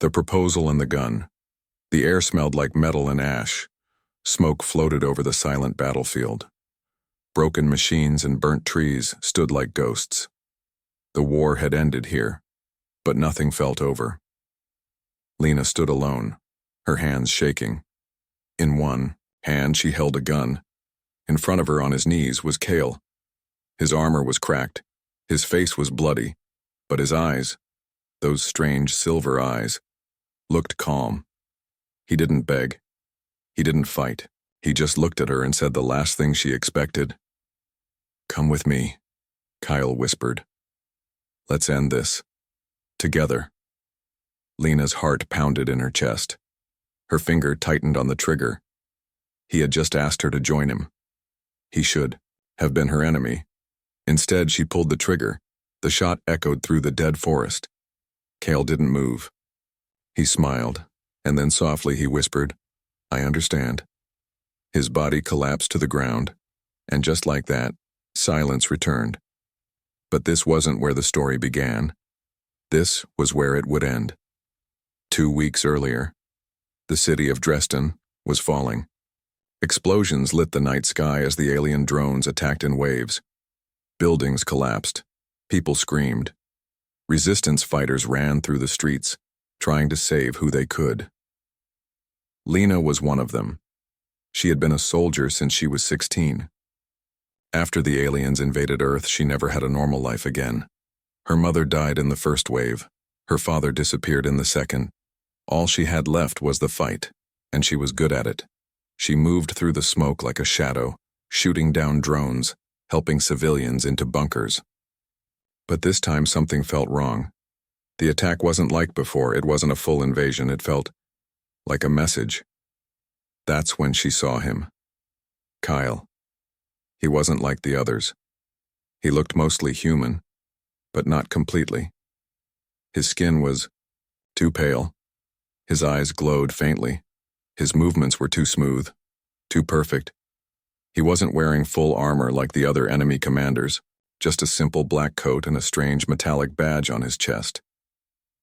The proposal and the gun. The air smelled like metal and ash. Smoke floated over the silent battlefield. Broken machines and burnt trees stood like ghosts. The war had ended here, but nothing felt over. Lena stood alone, her hands shaking. In one hand she held a gun. In front of her on his knees was Cale. His armor was cracked, his face was bloody, but his eyes, those strange silver eyes, looked calm. He didn't beg. He didn't fight. He just looked at her and said the last thing she expected. "Come with me," Kyle whispered. "Let's end this. Together." Lena's heart pounded in her chest. Her finger tightened on the trigger. He had just asked her to join him. He should have been her enemy. Instead, she pulled the trigger. The shot echoed through the dead forest. Cale didn't move. He smiled, and then softly he whispered, "I understand." His body collapsed to the ground, and just like that, silence returned. But this wasn't where the story began. This was where it would end. 2 weeks earlier, the city of Dresden was falling. Explosions lit the night sky as the alien drones attacked in waves. Buildings collapsed. People screamed. Resistance fighters ran through the streets, trying to save who they could. Lena was one of them. She had been a soldier since she was 16. After the aliens invaded Earth, she never had a normal life again. Her mother died in the first wave. Her father disappeared in the second. All she had left was the fight, and she was good at it. She moved through the smoke like a shadow, shooting down drones, helping civilians into bunkers. But this time something felt wrong. The attack wasn't like before. It wasn't a full invasion. It felt like a message. That's when she saw him. Kyle. He wasn't like the others. He looked mostly human, but not completely. His skin was too pale. His eyes glowed faintly. His movements were too smooth, too perfect. He wasn't wearing full armor like the other enemy commanders, just a simple black coat and a strange metallic badge on his chest.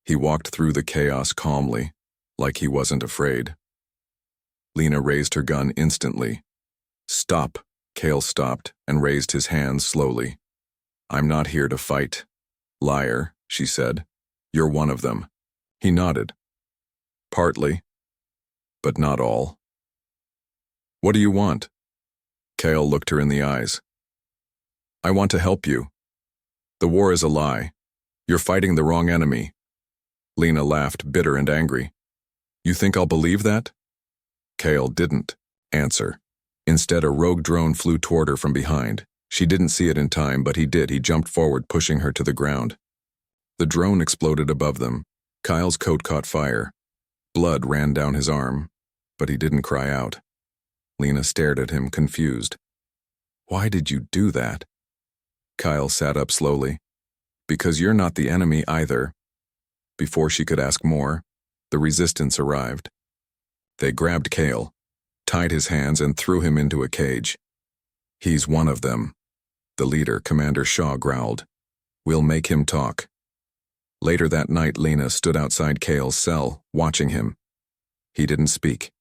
He walked through the chaos calmly, like he wasn't afraid. Lena raised her gun instantly. "Stop." Cale stopped and raised his hands slowly. "I'm not here to fight." "Liar," she said. "You're one of them." He nodded. "Partly, but not all." "What do you want?" Cale looked her in the eyes. "I want to help you. The war is a lie. You're fighting the wrong enemy." Lena laughed, bitter and angry. "You think I'll believe that?" Cale didn't answer. Instead, a rogue drone flew toward her from behind. She didn't see it in time, but he did. He jumped forward, pushing her to the ground. The drone exploded above them. Kyle's coat caught fire. Blood ran down his arm, but he didn't cry out. Lena stared at him, confused. "Why did you do that?" Kyle sat up slowly. "Because you're not the enemy either." Before she could ask more, the resistance arrived. They grabbed Cale, tied his hands, and threw him into a cage. "He's one of them," the leader, Commander Shaw, growled. "We'll make him talk." Later that night, Lena stood outside Cale's cell, watching him. He didn't speak.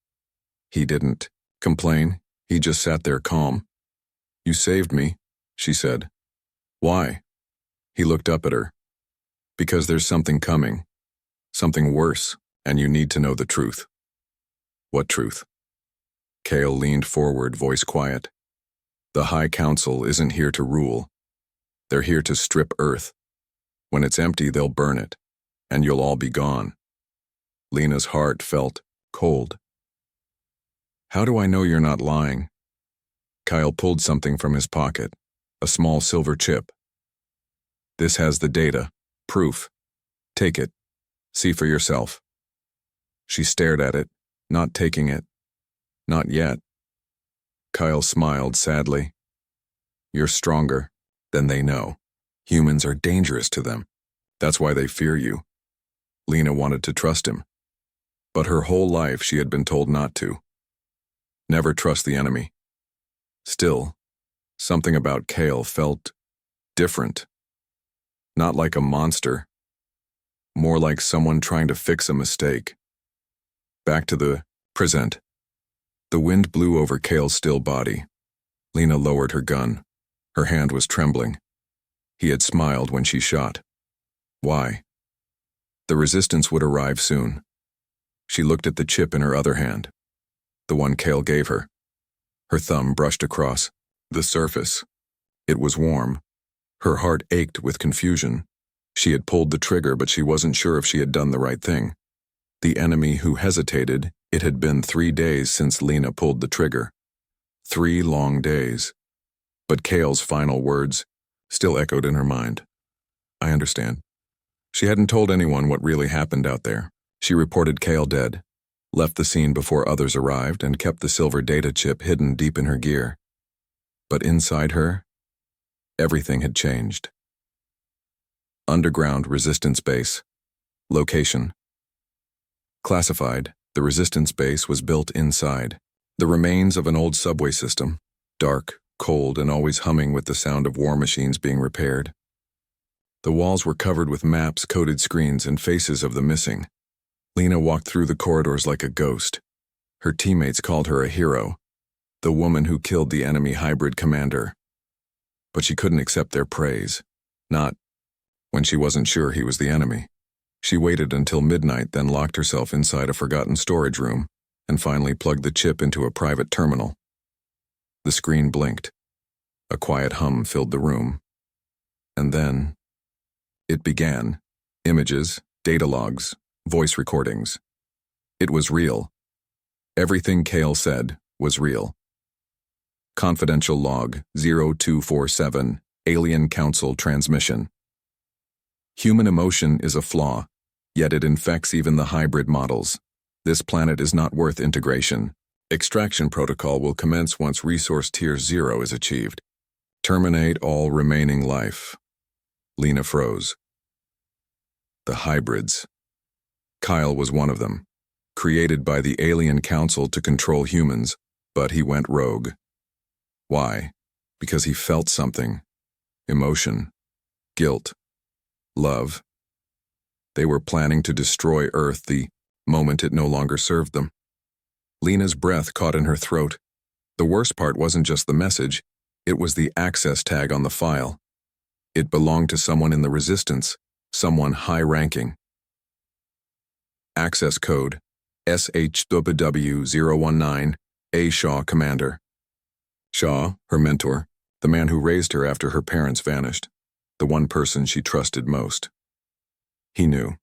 He didn't complain. He just sat there calm. "You saved me," she said. "Why?" He looked up at her. "Because there's something coming. Something worse, and you need to know the truth." "What truth?" Cale leaned forward, voice quiet. "The High Council isn't here to rule. They're here to strip Earth. When it's empty, they'll burn it, and you'll all be gone." Lena's heart felt cold. "How do I know you're not lying?" Kyle pulled something from his pocket, a small silver chip. "This has the data, proof. Take it. See for yourself." She stared at it, not taking it. "Not yet." Kyle smiled sadly. "You're stronger than they know. Humans are dangerous to them. That's why they fear you." Lena wanted to trust him, but her whole life she had been told not to. Never trust the enemy. Still, something about Cale felt different. Not like a monster, more like someone trying to fix a mistake. Back to the present. The wind blew over Cale's still body. Lena lowered her gun. Her hand was trembling. He had smiled when she shot. Why? The resistance would arrive soon. She looked at the chip in her other hand, the one Cale gave her. Her thumb brushed across the surface. It was warm. Her heart ached with confusion. She had pulled the trigger, but she wasn't sure if she had done the right thing. The enemy who hesitated, it had been 3 days since Lena pulled the trigger. 3 long days. But Cale's final words still echoed in her mind. I understand. She hadn't told anyone what really happened out there. She reported Cale dead, left the scene before others arrived, and kept the silver data chip hidden deep in her gear. But inside her, everything had changed. Underground resistance base. Location. Classified, the resistance base was built inside. The remains of an old subway system, dark, cold, and always humming with the sound of war machines being repaired. The walls were covered with maps, coded screens, and faces of the missing. Lena walked through the corridors like a ghost. Her teammates called her a hero, the woman who killed the enemy hybrid commander. But she couldn't accept their praise, not when she wasn't sure he was the enemy. She waited until midnight, then locked herself inside a forgotten storage room, and finally plugged the chip into a private terminal. The screen blinked. A quiet hum filled the room. And then it began. Images, data logs, voice recordings. It was real. Everything Cale said was real. Confidential log 0247, Alien Council transmission. Human emotion is a flaw, yet it infects even the hybrid models. This planet is not worth integration. Extraction protocol will commence once resource tier 0 is achieved. Terminate all remaining life. Lena froze. The hybrids. Kyle was one of them, created by the Alien Council to control humans, but he went rogue. Why? Because he felt something. Emotion. Guilt. Love. They were planning to destroy Earth the moment it no longer served them. Lena's breath caught in her throat. The worst part wasn't just the message, it was the access tag on the file. It belonged to someone in the Resistance, someone high-ranking. Access code, SHWW019, A. Shaw, Commander. Shaw, her mentor, the man who raised her after her parents vanished, the one person she trusted most. He knew.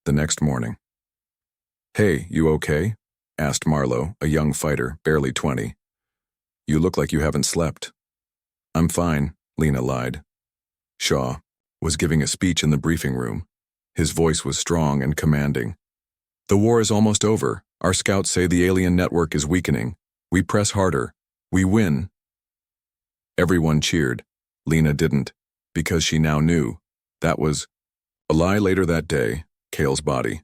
The next morning. Hey, you okay? Asked Marlowe, a young fighter, barely 20. You look like you haven't slept. I'm fine, Lena lied. Shaw was giving a speech in the briefing room. His voice was strong and commanding. The war is almost over. Our scouts say the alien network is weakening. We press harder. We win. Everyone cheered. Lena didn't, because she now knew. That was a lie. Later that day, Cale's body.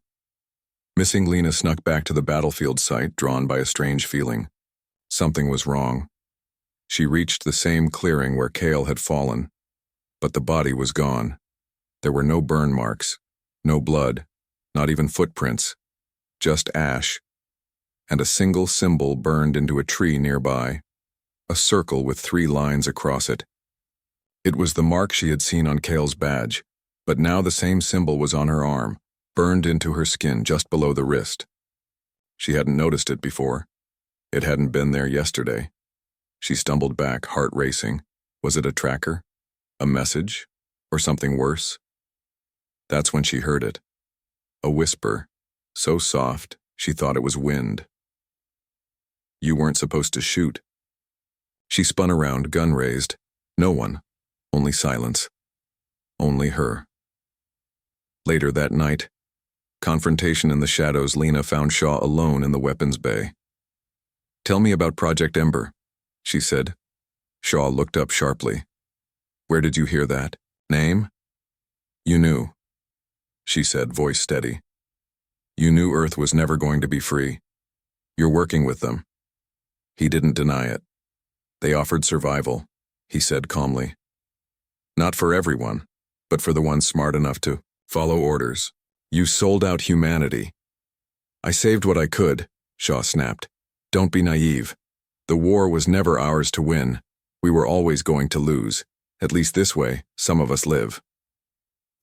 Missing Lena snuck back to the battlefield site, drawn by a strange feeling. Something was wrong. She reached the same clearing where Cale had fallen, but the body was gone. There were no burn marks, no blood, not even footprints, just ash, and a single symbol burned into a tree nearby, a circle with 3 lines across it. It was the mark she had seen on Cale's badge, but now the same symbol was on her arm, burned into her skin just below the wrist. She hadn't noticed it before. It hadn't been there yesterday. She stumbled back, heart racing. Was it a tracker? A message? Or something worse? That's when she heard it. A whisper, so soft she thought it was wind. You weren't supposed to shoot. She spun around, gun raised. No one. Only silence. Only her. Later that night, confrontation in the shadows, Lena found Shaw alone in the weapons bay. Tell me about Project Ember, she said. Shaw looked up sharply. Where did you hear that? Name? You knew, she said, voice steady. You knew Earth was never going to be free. You're working with them. He didn't deny it. They offered survival, he said calmly. Not for everyone, but for the ones smart enough to Follow orders. You sold out humanity. I saved what I could, Shaw snapped. Don't be naive. The war was never ours to win. We were always going to lose. At least this way, some of us live.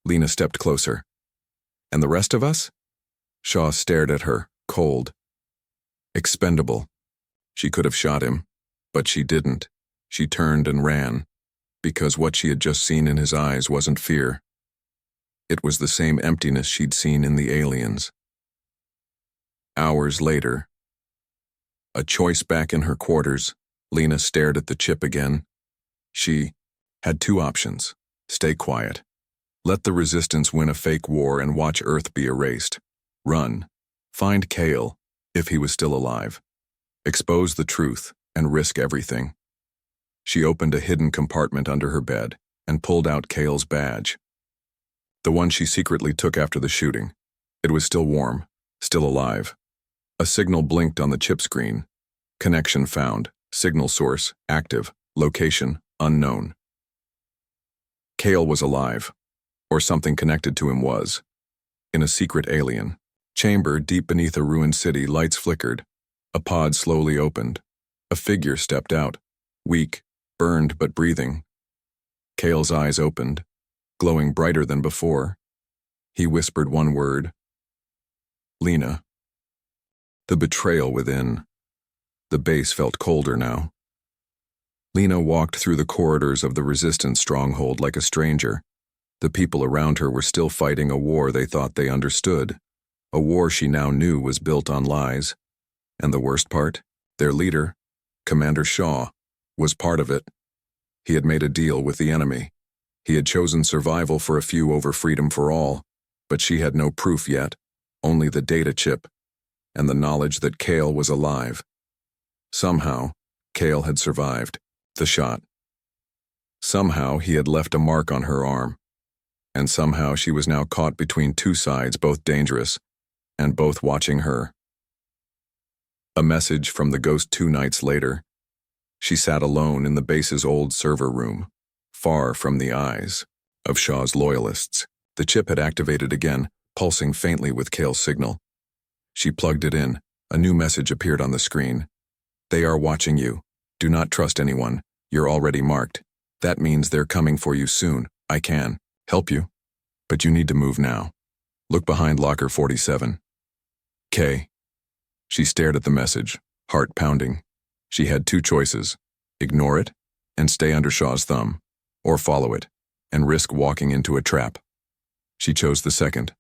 Lena stepped closer. And the rest of us? Shaw stared at her, cold. Expendable. She could have shot him, but she didn't. She turned and ran, because what she had just seen in his eyes wasn't fear. It was the same emptiness she'd seen in the aliens. Hours later, a choice back in her quarters, Lena stared at the chip again. She had two options. Stay quiet. Let the resistance win a fake war and watch Earth be erased. Run. Find Kale, if he was still alive. Expose the truth and risk everything. She opened a hidden compartment under her bed and pulled out Kale's badge. The one she secretly took after the shooting. It was still warm, still alive. A signal blinked on the chip screen. Connection found. Signal source active. Location unknown. Kale was alive, or something connected to him was. In a secret alien chamber deep beneath a ruined city, lights flickered. A pod slowly opened. A figure stepped out, weak, burned but breathing. Kale's eyes opened, glowing brighter than before. He whispered one word. Lena. The betrayal within. The base felt colder now. Lena walked through the corridors of the resistance stronghold like a stranger. The people around her were still fighting a war they thought they understood. A war she now knew was built on lies. And the worst part? Their leader, Commander Shaw, was part of it. He had made a deal with the enemy. He had chosen survival for a few over freedom for all, but she had no proof yet, only the data chip, and the knowledge that Kale was alive. Somehow, Kale had survived the shot. Somehow he had left a mark on her arm, and somehow she was now caught between two sides, both dangerous, and both watching her. A message from the ghost 2 nights later. She sat alone in the base's old server room, far from the eyes of Shaw's loyalists. The chip had activated again, pulsing faintly with Kale's signal. She plugged it in. A new message appeared on the screen. They are watching you. Do not trust anyone. You're already marked. That means they're coming for you soon. I can help you, but you need to move now. Look behind locker 47. K. She stared at the message, heart pounding. She had two choices. Ignore it and stay under Shaw's thumb, or follow it and risk walking into a trap. She chose the second.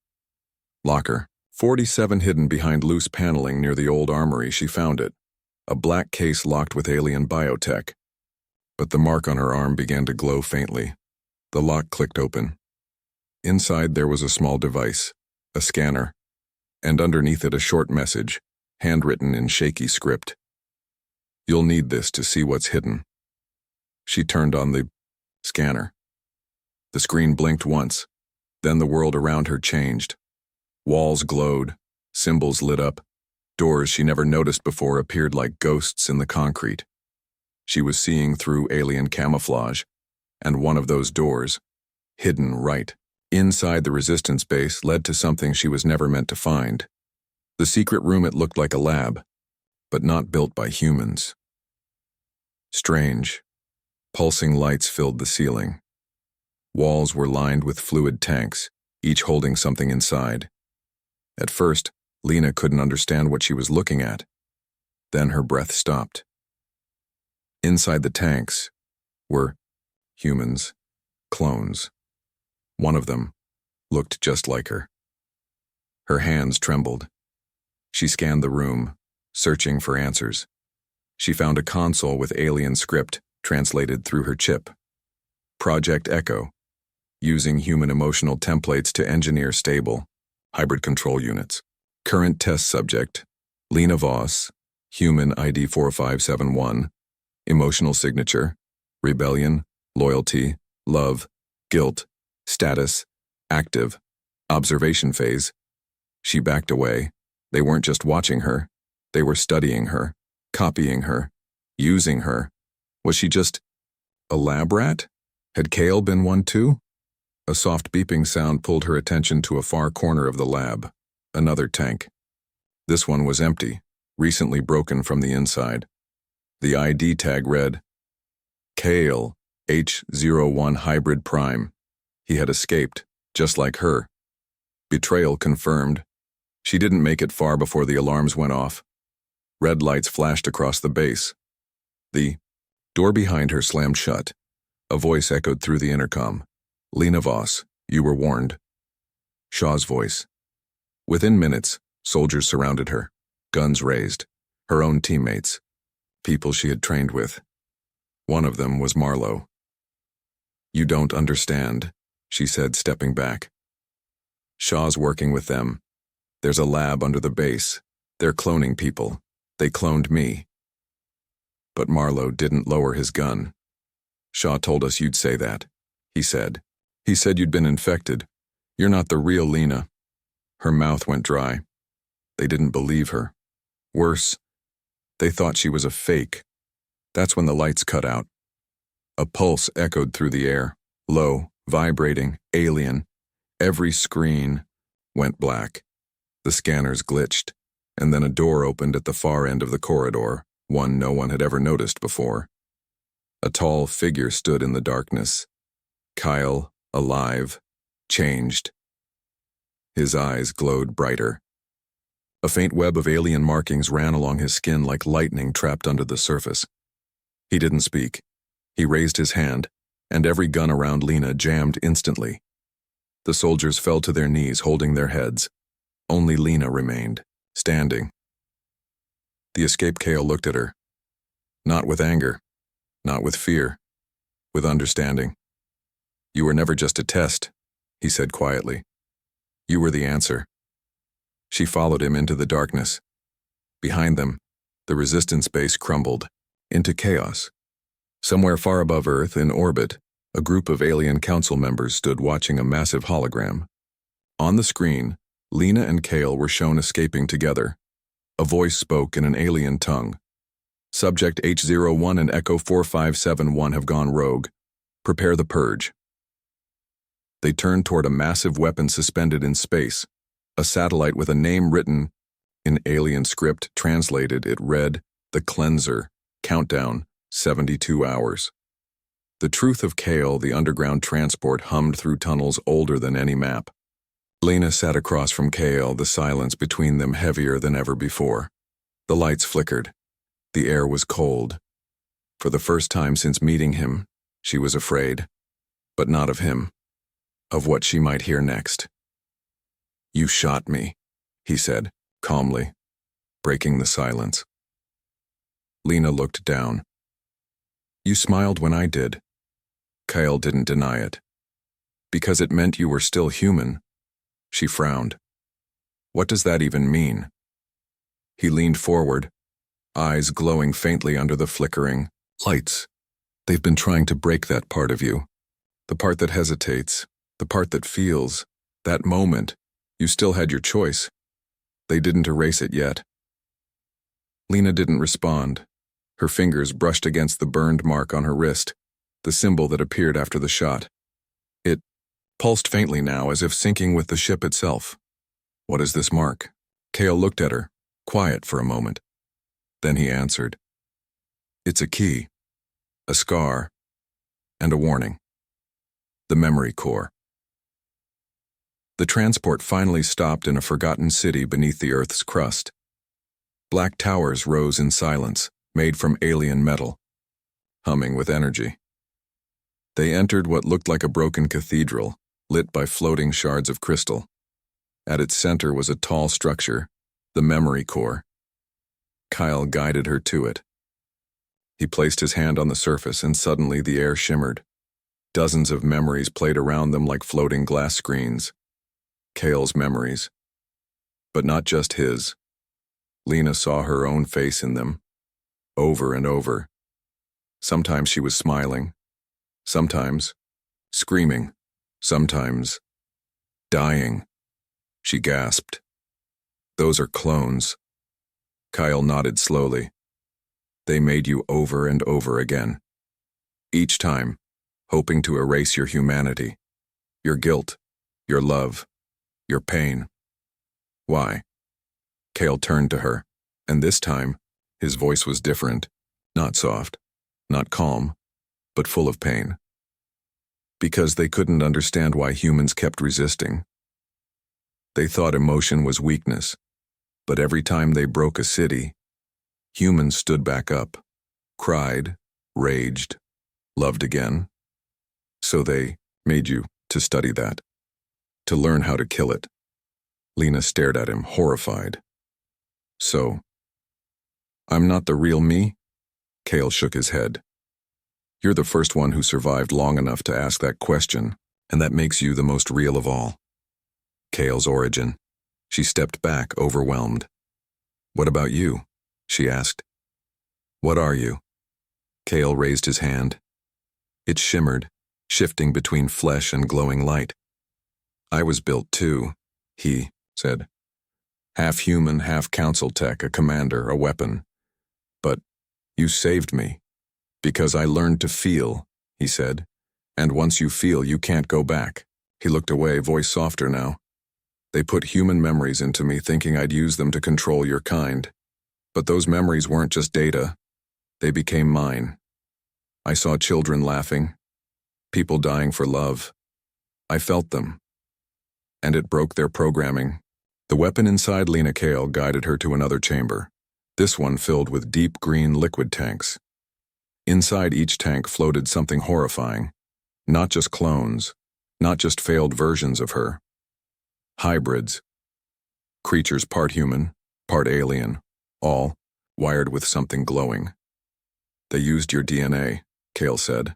Locker 47 hidden behind loose paneling near the old armory. She found it. A black case locked with alien biotech. But the mark on her arm began to glow faintly. The lock clicked open. Inside there was a small device, a scanner, and underneath it a short message, handwritten in shaky script. You'll need this to see what's hidden. She turned on the scanner. The screen blinked once, then the world around her changed. Walls glowed, symbols lit up, doors she never noticed before appeared like ghosts in the concrete. She was seeing through alien camouflage, and one of those doors, hidden right inside the resistance base, led to something she was never meant to find. The secret room, it looked like a lab, but not built by humans. Strange. Pulsing lights filled the ceiling. Walls were lined with fluid tanks, each holding something inside. At first, Lena couldn't understand what she was looking at. Then her breath stopped. Inside the tanks were humans, clones. One of them looked just like her. Her hands trembled. She scanned the room, searching for answers. She found a console with alien script translated through her chip. Project Echo, using human emotional templates to engineer stable, hybrid control units. Current test subject, Lena Voss, human ID 4571, emotional signature, rebellion, loyalty, love, guilt, status, active, observation phase. She backed away. They weren't just watching her, they were studying her, copying her, using her. Was she just a lab rat? Had Kale been one too? A soft beeping sound pulled her attention to a far corner of the lab. Another tank. This one was empty, recently broken from the inside. The ID tag read, Kale, H01 Hybrid Prime. He had escaped, just like her. Betrayal confirmed. She didn't make it far before the alarms went off. Red lights flashed across the base. The door behind her slammed shut. A voice echoed through the intercom. Lena Voss, you were warned. Shaw's voice. Within minutes, soldiers surrounded her, guns raised, her own teammates, people she had trained with. One of them was Marlowe. You don't understand, she said, stepping back. Shaw's working with them. There's a lab under the base. They're cloning people. They cloned me. But Marlowe didn't lower his gun. Shaw told us you'd say that, he said. He said you'd been infected. You're not the real Lena. Her mouth went dry. They didn't believe her. Worse, they thought she was a fake. That's when the lights cut out. A pulse echoed through the air, low, vibrating, alien. Every screen went black. The scanners glitched, and then a door opened at the far end of the corridor, one no one had ever noticed before. A tall figure stood in the darkness. Kyle, alive, changed. His eyes glowed brighter. A faint web of alien markings ran along his skin like lightning trapped under the surface. He didn't speak. He raised his hand, and every gun around Lena jammed instantly. The soldiers fell to their knees, holding their heads. Only Lena remained, standing. The escaped Kale looked at her. Not with anger, not with fear, with understanding. You were never just a test, he said quietly. You were the answer. She followed him into the darkness. Behind them, the resistance base crumbled into chaos. Somewhere far above Earth, in orbit, a group of alien council members stood watching a massive hologram. On the screen, Lena and Kale were shown escaping together. A voice spoke in an alien tongue. Subject H01 and Echo 4571 have gone rogue. Prepare the purge. They turned toward a massive weapon suspended in space. A satellite with a name written in alien script. Translated, it read, The Cleanser, Countdown, 72 hours. The truth of Kale, the underground transport, hummed through tunnels older than any map. Lena sat across from Kale, the silence between them heavier than ever before. The lights flickered. The air was cold. For the first time since meeting him, she was afraid. But not of him. Of what she might hear next. You shot me, he said, calmly, breaking the silence. Lena looked down. You smiled when I did. Kyle didn't deny it. Because it meant you were still human. She frowned. What does that even mean? He leaned forward, eyes glowing faintly under the flickering lights. They've been trying to break that part of you. The part that hesitates, the part that feels, that moment. You still had your choice. They didn't erase it yet. Lena didn't respond. Her fingers brushed against the burned mark on her wrist, the symbol that appeared after the shot. It pulsed faintly now, as if syncing with the ship itself. What is this mark? Kale looked at her, quiet for a moment. Then he answered. It's a key, a scar, and a warning. The memory core. The transport finally stopped in a forgotten city beneath the Earth's crust. Black towers rose in silence, made from alien metal, humming with energy. They entered what looked like a broken cathedral, lit by floating shards of crystal. At its center was a tall structure, the memory core. Kyle guided her to it. He placed his hand on the surface, and suddenly the air shimmered. Dozens of memories played around them like floating glass screens. Kale's memories. But not just his. Lena saw her own face in them, over and over. Sometimes she was smiling, sometimes screaming, sometimes dying. She gasped. Those are clones. Kyle nodded slowly. They made you over and over again. Each time, hoping to erase your humanity. Your guilt, your love, your pain. Why? Kale turned to her, and this time, his voice was different, not soft, not calm, but full of pain. Because they couldn't understand why humans kept resisting. They thought emotion was weakness, but every time they broke a city, humans stood back up, cried, raged, loved again. So they made you to study that, to learn how to kill it. Lena stared at him, horrified. So, I'm not the real me? Kale shook his head. You're the first one who survived long enough to ask that question, and that makes you the most real of all. Kale's origin. She stepped back, overwhelmed. What about you? She asked. What are you? Kale raised his hand. It shimmered, shifting between flesh and glowing light. I was built too, he said. Half human, half council tech, a commander, a weapon. But you saved me. Because I learned to feel, he said. And once you feel, you can't go back. He looked away, voice softer now. They put human memories into me, thinking I'd use them to control your kind. But those memories weren't just data. They became mine. I saw children laughing, people dying for love. I felt them. And it broke their programming. The weapon inside Lena Kale guided her to another chamber, this one filled with deep green liquid tanks. Inside each tank floated something horrifying. Not just clones, not just failed versions of her. Hybrids. Creatures part human, part alien, all wired with something glowing. They used your DNA, Kale said.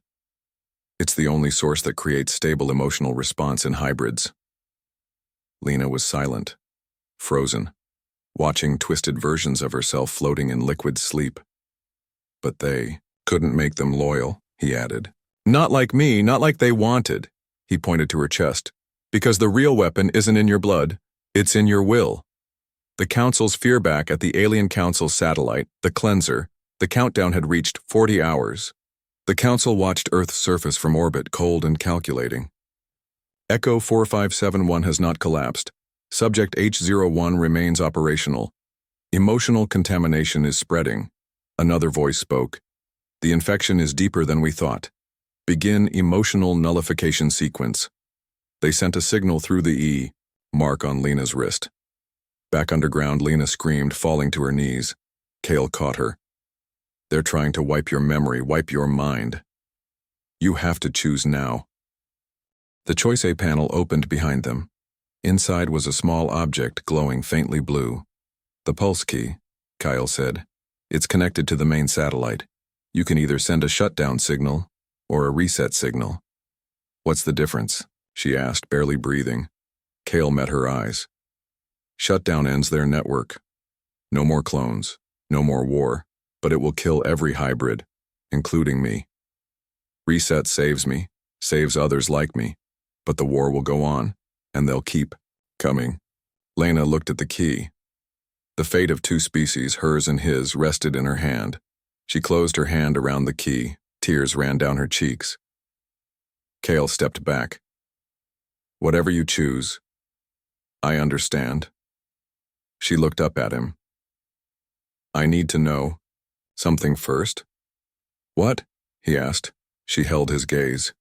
It's the only source that creates stable emotional response in hybrids. Lena was silent, frozen, watching twisted versions of herself floating in liquid sleep. But they couldn't make them loyal, he added. Not like me, not like they wanted, he pointed to her chest. Because the real weapon isn't in your blood, it's in your will. The Council's fearback at the Alien Council satellite, the Cleanser, the countdown had reached 40 hours. The Council watched Earth's surface from orbit, cold and calculating. Echo 4571 has not collapsed. Subject H01 remains operational. Emotional contamination is spreading. Another voice spoke. The infection is deeper than we thought. Begin emotional nullification sequence. They sent a signal through the E, mark on Lena's wrist. Back underground, Lena screamed, falling to her knees. Kale caught her. They're trying to wipe your memory, wipe your mind. You have to choose now. The Choice A panel opened behind them. Inside was a small object glowing faintly blue. The pulse key, Kyle said. It's connected to the main satellite. You can either send a shutdown signal or a reset signal. What's the difference? She asked, barely breathing. Kale met her eyes. Shutdown ends their network. No more clones, no more war, but it will kill every hybrid, including me. Reset saves me, saves others like me, but the war will go on, and they'll keep coming. Lena looked at the key. The fate of two species, hers and his, rested in her hand. She closed her hand around the key. Tears ran down her cheeks. Kale stepped back. Whatever you choose, I understand. She looked up at him. I need to know something first. What? He asked. She held his gaze.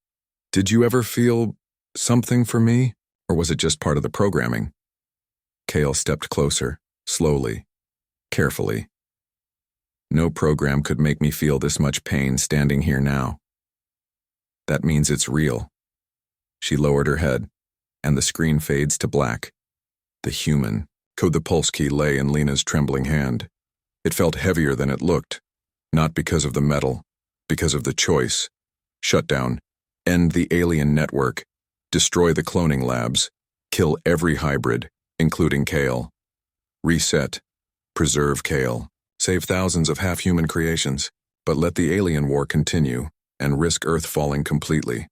Did you ever feel something for me, or was it just part of the programming? Kale stepped closer, slowly, carefully. No program could make me feel this much pain standing here now. That means it's real. She lowered her head, and the screen fades to black. The human, the pulse key lay in Lena's trembling hand. It felt heavier than it looked, not because of the metal, because of the choice. Shutdown, end the alien network, destroy the cloning labs, kill every hybrid, including Kale. Reset, preserve Kale, save thousands of half-human creations, but let the alien war continue and risk Earth falling completely.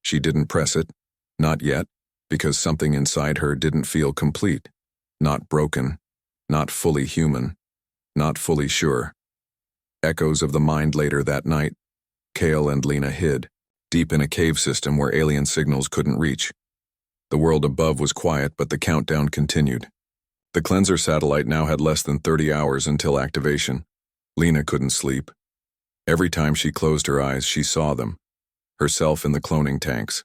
She didn't press it, not yet, because something inside her didn't feel complete, not broken, not fully human, not fully sure. Echoes of the mind later that night. Kale and Lena hid, deep in a cave system where alien signals couldn't reach. The world above was quiet, but the countdown continued. The cleanser satellite now had less than 30 hours until activation. Lena couldn't sleep. Every time she closed her eyes, she saw them. Herself in the cloning tanks.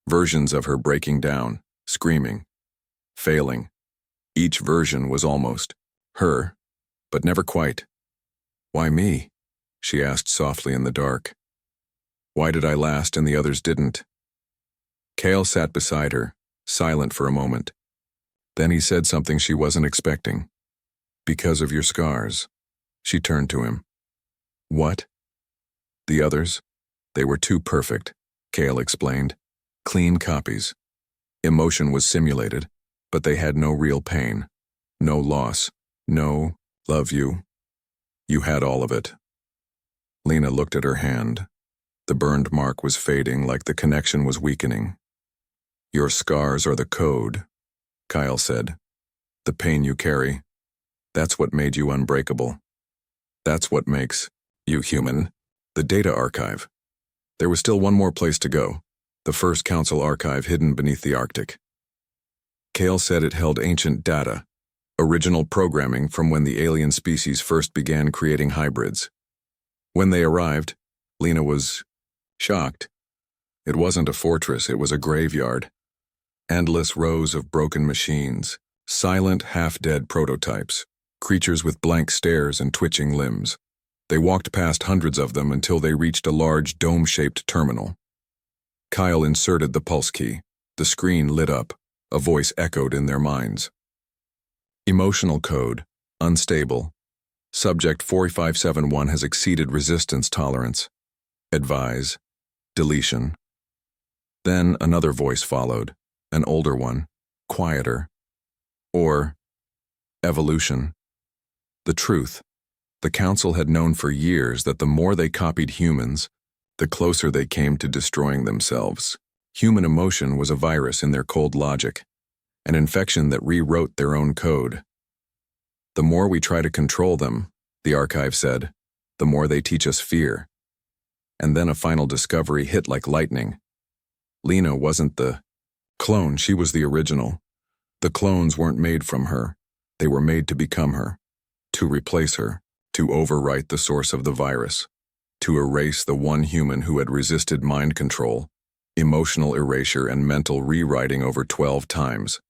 Versions of her breaking down, screaming, failing. Each version was almost her, but never quite. "Why me?" she asked softly in the dark. "Why did I last and the others didn't?" Kale sat beside her, silent for a moment. Then he said something she wasn't expecting. "Because of your scars." She turned to him. "What?" "The others? They were too perfect," Kale explained. "Clean copies. Emotion was simulated, but they had no real pain. No loss. No, love you. You had all of it." Lena looked at her hand. The burned mark was fading like the connection was weakening. "Your scars are the code," Kyle said. "The pain you carry. That's what made you unbreakable. That's what makes you human." The data archive. There was still one more place to go. The first Council archive hidden beneath the Arctic. Kale said it held ancient data, original programming from when the alien species first began creating hybrids. When they arrived, Lena was shocked. It wasn't a fortress, it was a graveyard. Endless rows of broken machines, silent, half-dead prototypes, creatures with blank stares and twitching limbs. They walked past hundreds of them until they reached a large dome-shaped terminal. Kyle inserted the pulse key. The screen lit up. A voice echoed in their minds. "Emotional code, unstable. Subject 4571 has exceeded resistance tolerance. Advise, deletion." Then another voice followed, an older one, quieter. Or evolution. The truth. The Council had known for years that the more they copied humans, the closer they came to destroying themselves. Human emotion was a virus in their cold logic, an infection that rewrote their own code. "The more we try to control them," the archive said, "the more they teach us fear." And then a final discovery hit like lightning. Lena wasn't the clone, she was the original. The clones weren't made from her. They were made to become her, to replace her, to overwrite the source of the virus, to erase the one human who had resisted mind control, emotional erasure and mental rewriting over 12 times,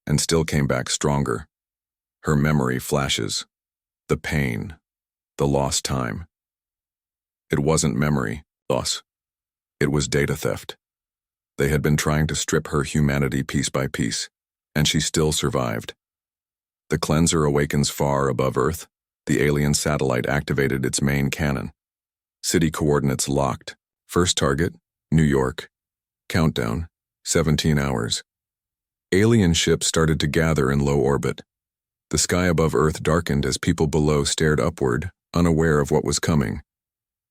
and still came back stronger. Her memory flashes. The pain. The lost time. It wasn't memory loss. It was data theft. They had been trying to strip her humanity piece by piece, and she still survived. The cleanser awakens far above Earth. The alien satellite activated its main cannon. City coordinates locked. First target, New York. Countdown, 17 hours. Alien ships started to gather in low orbit. The sky above Earth darkened as people below stared upward, unaware of what was coming.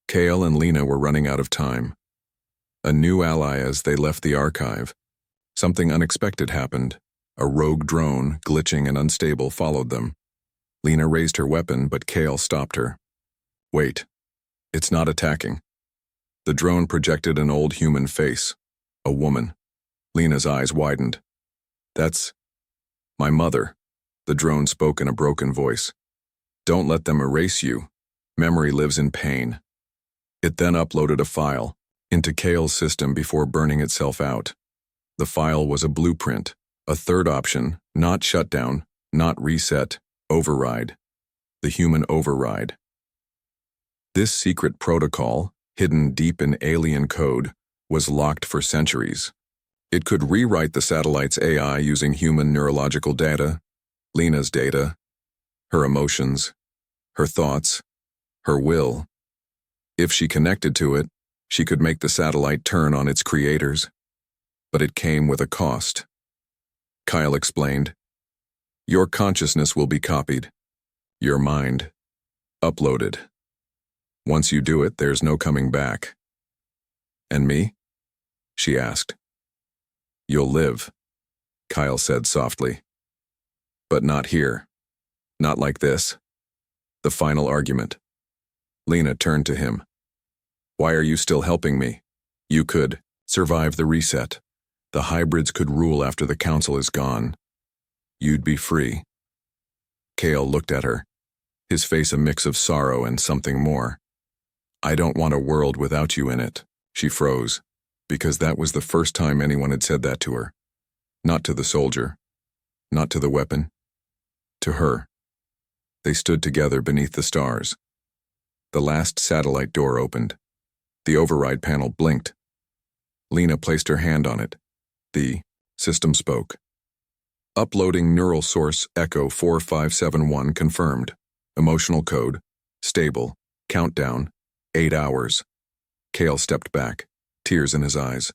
Kale and Lena were running out of time. A new ally as they left the archive. Something unexpected happened. A rogue drone, glitching and unstable, followed them. Lena raised her weapon, but Kale stopped her. "Wait. It's not attacking." The drone projected an old human face. A woman. Lena's eyes widened. "That's my mother," the drone spoke in a broken voice. "Don't let them erase you. Memory lives in pain." It then uploaded a file into Kale's system before burning itself out. The file was a blueprint, a third option, not shutdown, not reset, override. The human override. This secret protocol, hidden deep in alien code, was locked for centuries. It could rewrite the satellite's AI using human neurological data, Lena's data, her emotions, her thoughts, her will. If she connected to it, she could make the satellite turn on its creators. But it came with a cost. Kyle explained. "Your consciousness will be copied. Your mind. Uploaded. Once you do it, there's no coming back." "And me?" she asked. "You'll live," Kyle said softly. "But not here. Not like this." The final argument. Lena turned to him. "Why are you still helping me? You could survive the reset. The hybrids could rule after the council is gone. You'd be free. Kale looked at her, his face a mix of sorrow and something more. I don't want a world without you in it. She froze, because that was the first time anyone had said that to her. Not to the soldier, not to the weapon, to her. They stood together beneath the stars. The last satellite door opened. The override panel blinked. Lena placed her hand on it. The system spoke. Uploading neural source Echo 4571 confirmed. Emotional code, stable, countdown, 8 hours. Kale stepped back, tears in his eyes.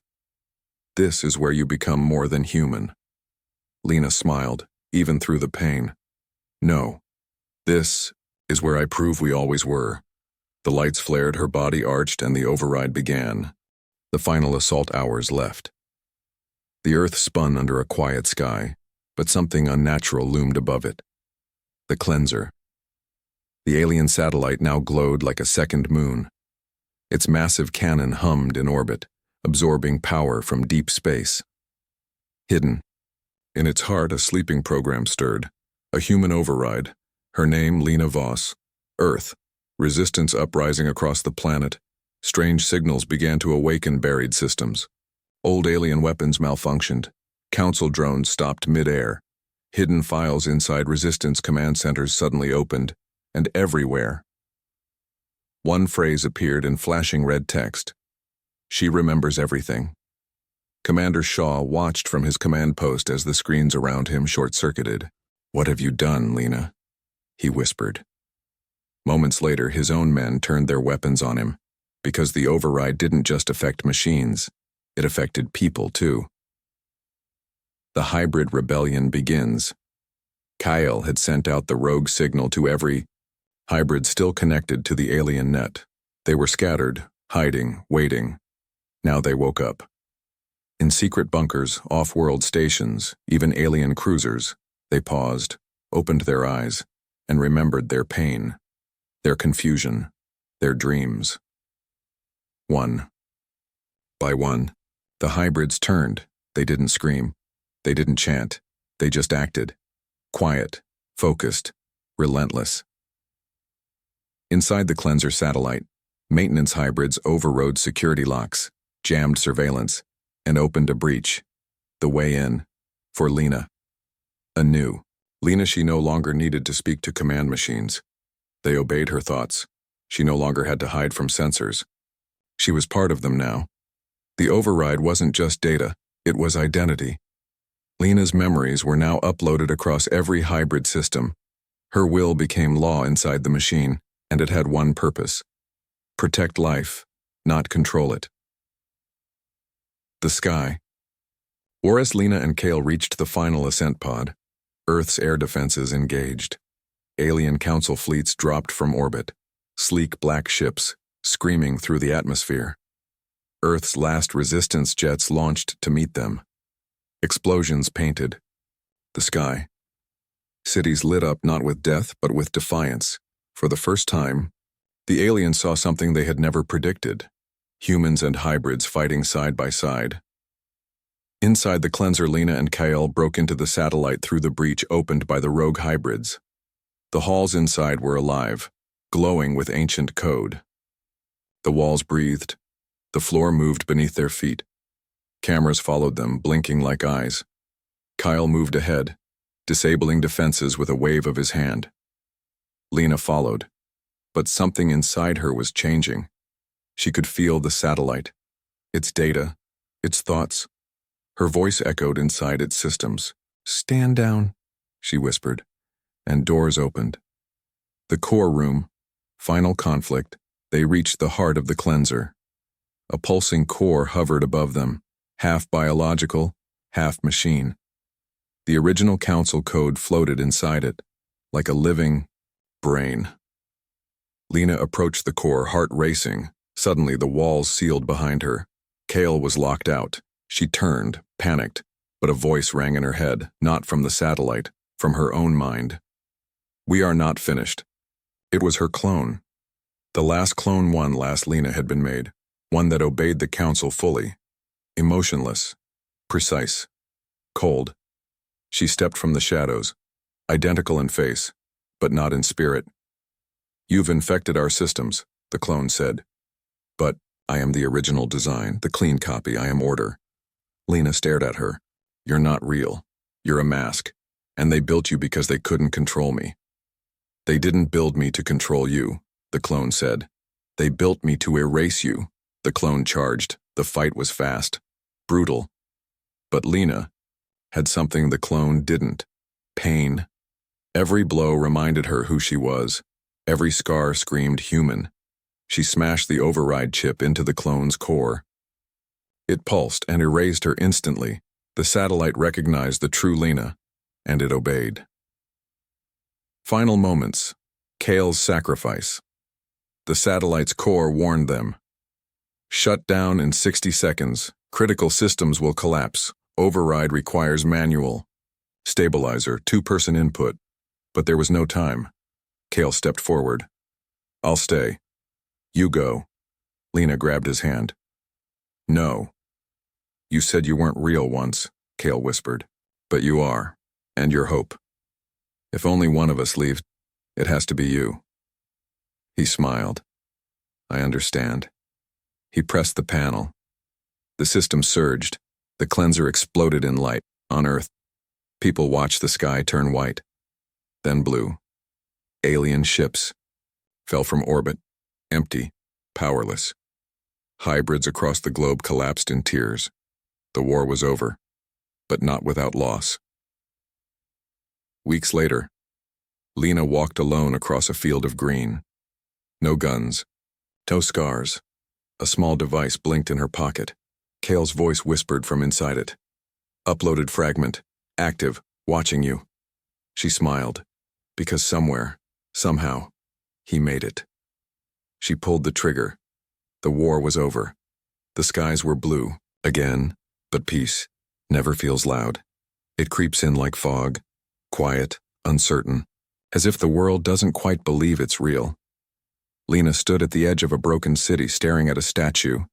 This is where you become more than human. Lena smiled, even through the pain. No. This is where I prove we always were. The lights flared, her body arched, and the override began. The final assault hours left. The Earth spun under a quiet sky, but something unnatural loomed above it. The cleanser. The alien satellite now glowed like a second moon. Its massive cannon hummed in orbit, absorbing power from deep space. Hidden. In its heart, a sleeping program stirred. A human override. Her name, Lena Voss. Earth. Resistance uprising across the planet. Strange signals began to awaken buried systems. Old alien weapons malfunctioned. Council drones stopped mid-air. Hidden files inside resistance command centers suddenly opened, and everywhere. One phrase appeared in flashing red text. She remembers everything. Commander Shaw watched from his command post as the screens around him short-circuited. What have you done, Lena? He whispered. Moments later, his own men turned their weapons on him, because the override didn't just affect machines, it affected people too. The hybrid rebellion begins. Kyle had sent out the rogue signal to every hybrid still connected to the alien net. They were scattered, hiding, waiting. Now they woke up. In secret bunkers, off-world stations, even alien cruisers, they paused, opened their eyes, and remembered their pain, their confusion, their dreams. One by one, the hybrids turned. They didn't scream. They didn't chant. They just acted. Quiet, focused, relentless. Inside the cleanser satellite, maintenance hybrids overrode security locks, jammed surveillance, and opened a breach. The way in. For Lena. Anew. Lena, she no longer needed to speak to command machines. They obeyed her thoughts. She no longer had to hide from sensors. She was part of them now. The override wasn't just data, it was identity. Lena's memories were now uploaded across every hybrid system. Her will became law inside the machine, and it had one purpose: protect life, not control it. The sky. Or as Lena and Kale reached the final ascent pod, Earth's air defenses engaged. Alien council fleets dropped from orbit, sleek black ships screaming through the atmosphere. Earth's last resistance jets launched to meet them. Explosions painted the sky. Cities lit up not with death but with defiance. For the first time, the aliens saw something they had never predicted: humans and hybrids fighting side by side. Inside the cleanser, Lena and Kyle broke into the satellite through the breach opened by the rogue hybrids. The halls inside were alive, glowing with ancient code. The walls breathed. The floor moved beneath their feet. Cameras followed them, blinking like eyes. Kyle moved ahead, disabling defenses with a wave of his hand. Lena followed, but something inside her was changing. She could feel the satellite, its data, its thoughts. Her voice echoed inside its systems. "Stand down," she whispered, and doors opened. The core room, final conflict, they reached the heart of the cleanser. A pulsing core hovered above them, half biological, half machine. The original council code floated inside it, like a living brain. Lena approached the core, heart racing. Suddenly, the walls sealed behind her. Kale was locked out. She turned, panicked, but a voice rang in her head, not from the satellite, from her own mind. "We are not finished." It was her clone. The last clone Lena had been made, one that obeyed the council fully. Emotionless, precise, cold. She stepped from the shadows, identical in face, but not in spirit. "You've infected our systems," the clone said. "But I am the original design, the clean copy, I am order." Lena stared at her. "You're not real. You're a mask, and they built you because they couldn't control me." "They didn't build me to control you," the clone said. "They built me to erase you," the clone charged. The fight was fast, brutal. But Lena had something the clone didn't: pain. Every blow reminded her who she was. Every scar screamed human. She smashed the override chip into the clone's core. It pulsed and erased her instantly. The satellite recognized the true Lena, and it obeyed. Final moments. Kale's sacrifice. The satellite's core warned them. "Shut down in 60 seconds. Critical systems will collapse. Override requires manual. Stabilizer, 2-person input." But there was no time. Kale stepped forward. "I'll stay." "You go." Lena grabbed his hand. "No." "You said you weren't real once," Kale whispered. "But you are, and your hope. If only one of us leaves, it has to be you." He smiled. "I understand." He pressed the panel. The system surged. The cleanser exploded in light. On Earth, people watched the sky turn white, then blue. Alien ships fell from orbit, empty, powerless. Hybrids across the globe collapsed in tears. The war was over, but not without loss. Weeks later, Lena walked alone across a field of green. No guns, no scars. A small device blinked in her pocket. Kale's voice whispered from inside it. "Uploaded fragment, active, watching you." She smiled, because somewhere, somehow, he made it. She pulled the trigger. The war was over. The skies were blue, again, but peace never feels loud. It creeps in like fog, quiet, uncertain, as if the world doesn't quite believe it's real. Lena stood at the edge of a broken city staring at a statue.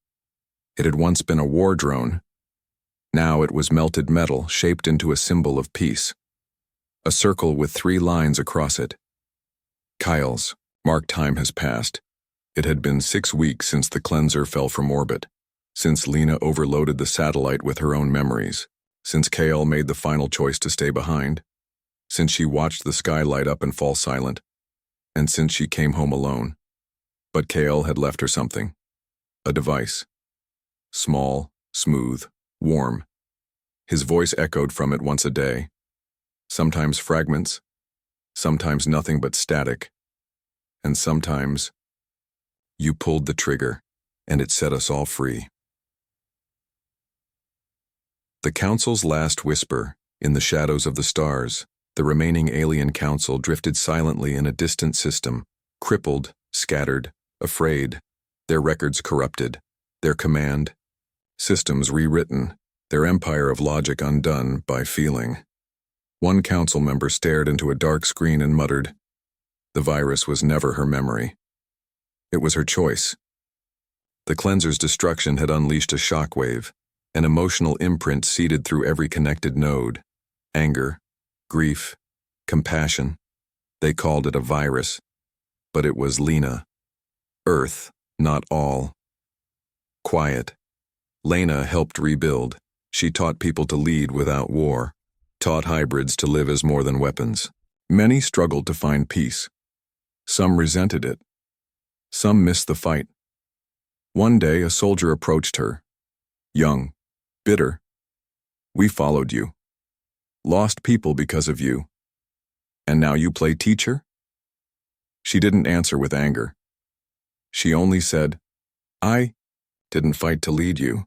It had once been a war drone. Now it was melted metal shaped into a symbol of peace. A circle with 3 lines across it. Kyle's marked time has passed. It had been 6 weeks since the cleanser fell from orbit, since Lena overloaded the satellite with her own memories, since Kale made the final choice to stay behind, since she watched the sky light up and fall silent, and since she came home alone. But Kale had left her something. A device. Small, smooth, warm. His voice echoed from it once a day. Sometimes fragments, sometimes nothing but static, and sometimes, "You pulled the trigger, and it set us all free." The Council's last whisper, in the shadows of the stars, the remaining alien council drifted silently in a distant system, crippled, scattered, afraid, their records corrupted, their command systems rewritten, their empire of logic undone by feeling. One council member stared into a dark screen and muttered, "The virus was never her memory. It was her choice." The cleanser's destruction had unleashed a shockwave, an emotional imprint seeded through every connected node. Anger, grief, compassion. They called it a virus, but it was Lena. Earth, not all. Quiet. Lena helped rebuild. She taught people to lead without war, taught hybrids to live as more than weapons. Many struggled to find peace. Some resented it. Some missed the fight. One day, a soldier approached her. Young, bitter. "We followed you. Lost people because of you. And now you play teacher?" She didn't answer with anger. She only said, "I didn't fight to lead you.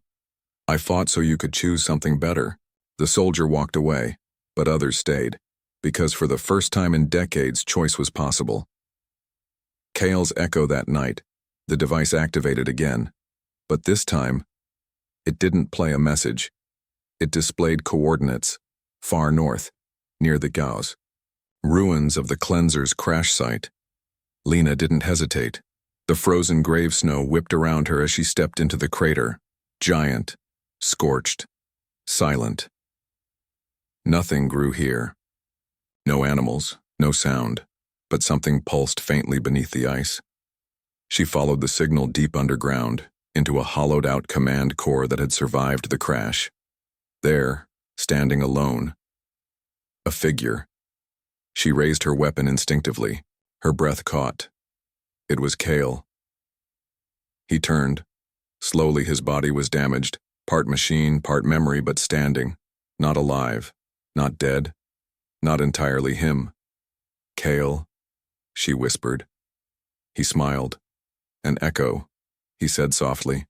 I fought so you could choose something better." The soldier walked away, but others stayed, because for the first time in decades, choice was possible. Kale's echo that night. The device activated again, but this time, it didn't play a message. It displayed coordinates, far north, near the Gauss. Ruins of the cleanser's crash site. Lena didn't hesitate. The frozen grave snow whipped around her as she stepped into the crater, giant, scorched. Silent. Nothing grew here. No animals, no sound, but something pulsed faintly beneath the ice. She followed the signal deep underground, into a hollowed-out command core that had survived the crash. There, standing alone, a figure. She raised her weapon instinctively, her breath caught. It was Kale. He turned. Slowly his body was damaged, part machine, part memory, but standing, not alive, not dead, not entirely him. Kale, she whispered. He smiled. An echo, he said softly.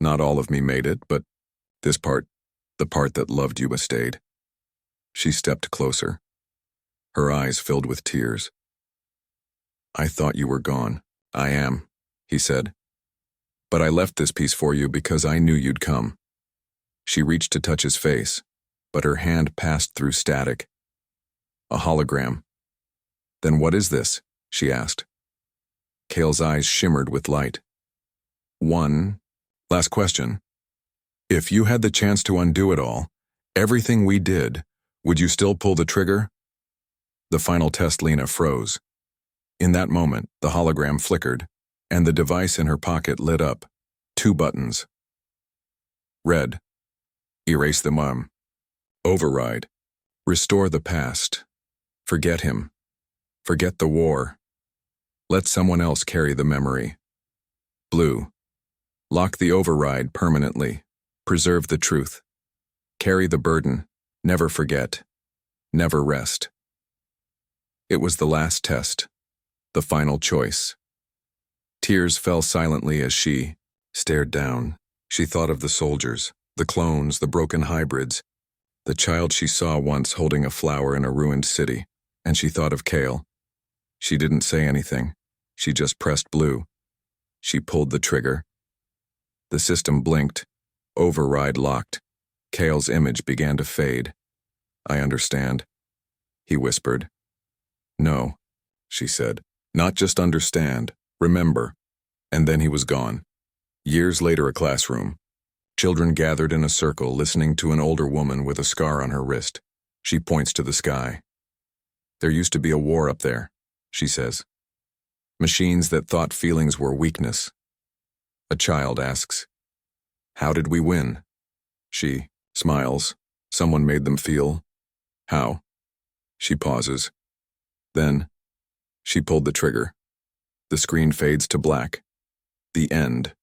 Not all of me made it, but this part, the part that loved you, stayed. She stepped closer. Her eyes filled with tears. I thought you were gone. I am, he said. But I left this piece for you because I knew you'd come. She reached to touch his face, but her hand passed through static. A hologram. Then what is this? She asked. Kale's eyes shimmered with light. Last question. If you had the chance to undo it all, everything we did, would you still pull the trigger? The final test, Lena froze. In that moment, the hologram flickered, and the device in her pocket lit up. 2 buttons. Red. Erase the mom. Override. Restore the past. Forget him. Forget the war. Let someone else carry the memory. Blue. Lock the override permanently. Preserve the truth. Carry the burden. Never forget. Never rest. It was the last test. The final choice. Tears fell silently as she stared down. She thought of the soldiers, the clones, the broken hybrids, the child she saw once holding a flower in a ruined city, and she thought of Kale. She didn't say anything. She just pressed blue. She pulled the trigger. The system blinked. Override locked. Kale's image began to fade. I understand, he whispered. No, she said. Not just understand. Remember. And then he was gone. Years later, a classroom. Children gathered in a circle listening to an older woman with a scar on her wrist. She points to the sky. There used to be a war up there, she says. Machines that thought feelings were weakness. A child asks, how did we win? She smiles. Someone made them feel. How? She pauses. Then, she pulled the trigger. The screen fades to black. The end.